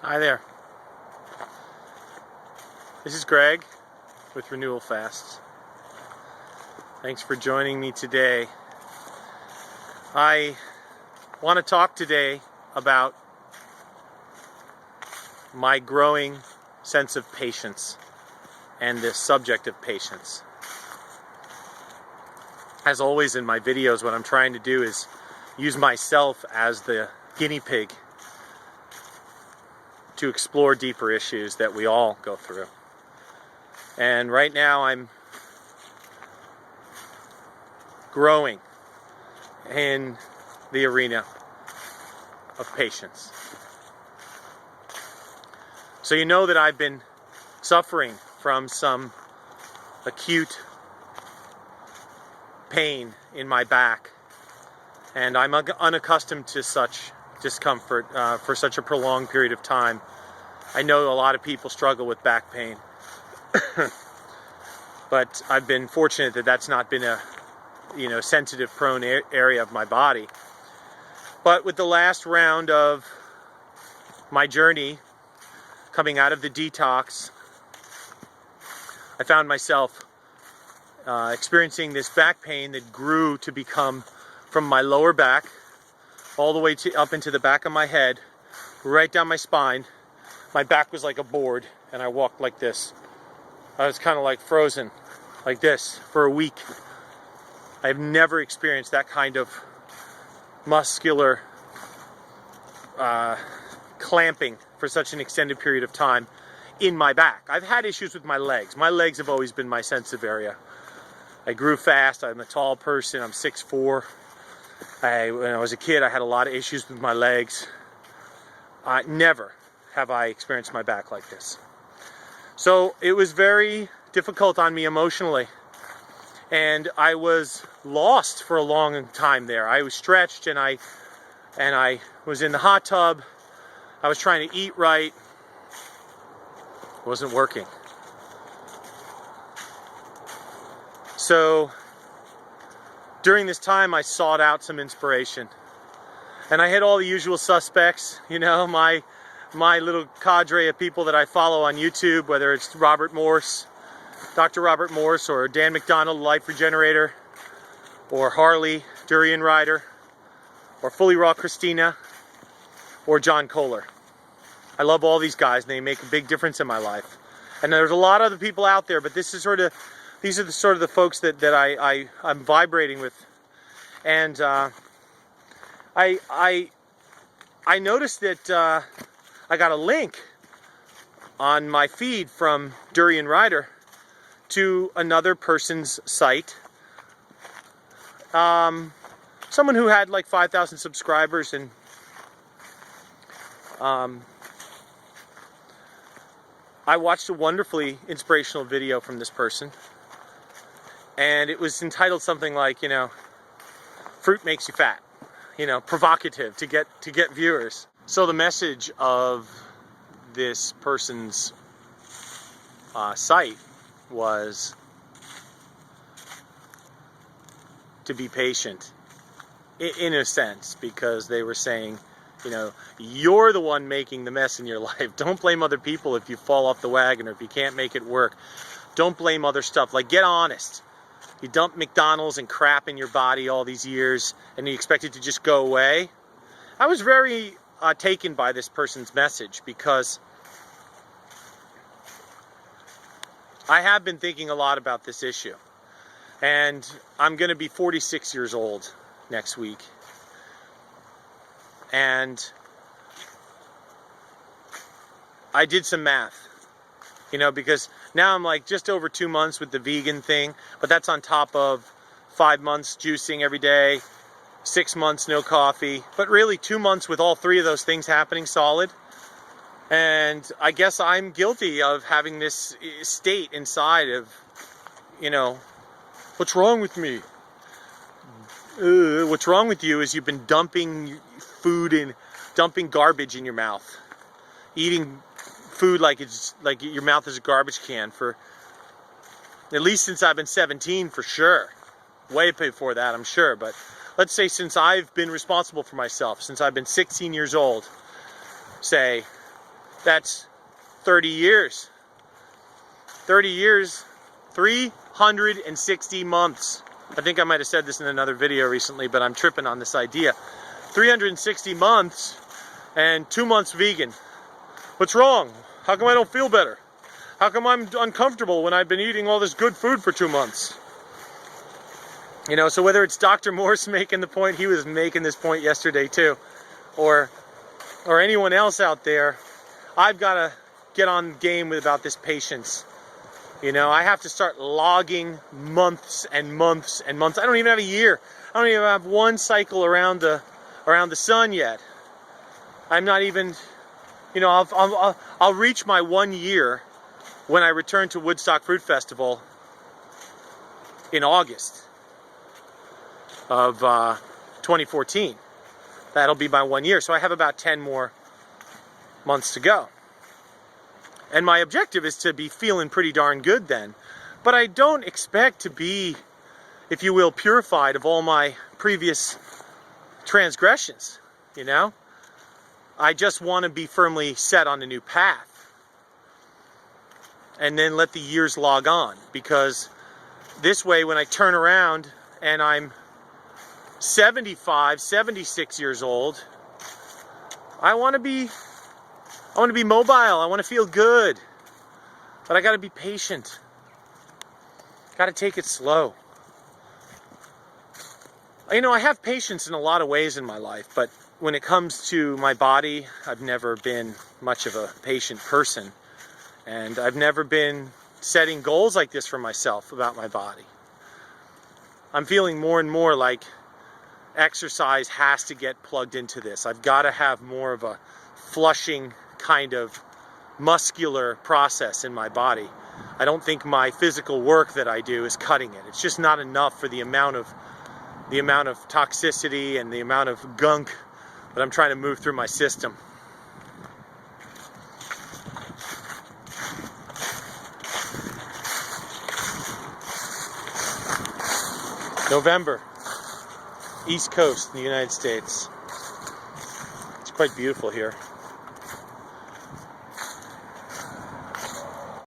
Hi there. This is Greg with Renewal Fasts. Thanks for joining me today. I want to talk today about my growing sense of patience and the subject of patience. As always in my videos, what I'm trying to do is use myself as the guinea pig to explore deeper issues that we all go through. And right now I'm growing in the arena of patience. So you know that I've been suffering from some acute pain in my back, and I'm unaccustomed to such discomfort for such a prolonged period of time. I know a lot of people struggle with back pain, but I've been fortunate that that's not been a sensitive, prone area of my body. But with the last round of my journey coming out of the detox, I found myself experiencing this back pain that grew to become from my lower back all the way up into the back of my head, right down my spine. My back was like a board, and I walked like this. I was kind of like frozen, like this, for a week. I've never experienced that kind of muscular clamping for such an extended period of time in my back. I've had issues with my legs. My legs have always been my sensitive area. I grew fast. I'm a tall person. I'm 6'4". When I was a kid, I had a lot of issues with my legs. Never have I experienced my back like this. So it was very difficult on me emotionally. And I was lost for a long time there. I was stretched, and I was in the hot tub. I was trying to eat right. It wasn't working. So during this time, I sought out some inspiration. And I had all the usual suspects, my little cadre of people that I follow on YouTube, whether it's Robert Morse, Dr. Robert Morse, or Dan McDonald, Life Regenerator, or Harley, Durian Rider, or Fully Raw Christina, or John Kohler. I love all these guys, and they make a big difference in my life. And there's a lot of other people out there, but these are the folks that I'm vibrating with. And I noticed that I got a link on my feed from Durian Rider to another person's site. Someone who had like 5,000 subscribers, and I watched a wonderfully inspirational video from this person, and it was entitled something like, fruit makes you fat, provocative to get viewers. So the message of this person's site was to be patient, in a sense, because they were saying, you're the one making the mess in your life. Don't blame other people if you fall off the wagon or if you can't make it work. Don't blame other stuff. Like, get honest. You dump McDonald's and crap in your body all these years, and you expect it to just go away. I was very taken by this person's message, because I have been thinking a lot about this issue. And I'm going to be 46 years old next week. And I did some math, because now I'm like just over 2 months with the vegan thing, but that's on top of 5 months juicing every day, 6 months no coffee, but really 2 months with all three of those things happening solid. And I guess I'm guilty of having this state inside of, what's wrong with me? What's wrong with you is you've been dumping food and dumping garbage in your mouth, eating food like your mouth is a garbage can for at least since I've been 17, for sure. Way before that, I'm sure, but let's say since I've been responsible for myself, since I've been 16 years old, say, That's 30 years. 30 years, 360 months. I think I might have said this in another video recently, but I'm tripping on this idea. 360 months and 2 months vegan. What's wrong? How come I don't feel better? How come I'm uncomfortable when I've been eating all this good food for 2 months? You know, so whether it's Dr. Morse making the point, he was making this point yesterday too, or anyone else out there, I've got to get on game about this patience. You know, I have to start logging months and months and months. I don't even have a year. I don't even have one cycle around the sun yet. I'm not even, you know, I'll reach my 1 year when I return to Woodstock Fruit Festival in August of 2014. That'll be my 1 year. So I have about 10 more months to go. And my objective is to be feeling pretty darn good then. But I don't expect to be, if you will, purified of all my previous transgressions, you know? I just want to be firmly set on a new path. And then let the years log on. Because this way, when I turn around and I'm 75, 76 years old, I want to be mobile. I want to feel good. But I got to be patient. Got to take it slow. You know, I have patience in a lot of ways in my life, but when it comes to my body, I've never been much of a patient person. And I've never been setting goals like this for myself about my body. I'm feeling more and more like exercise has to get plugged into this. I've got to have more of a flushing kind of muscular process in my body. I don't think my physical work that I do is cutting it. It's just not enough for the amount of toxicity and the amount of gunk that I'm trying to move through my system. November, East Coast in the United States. It's quite beautiful here.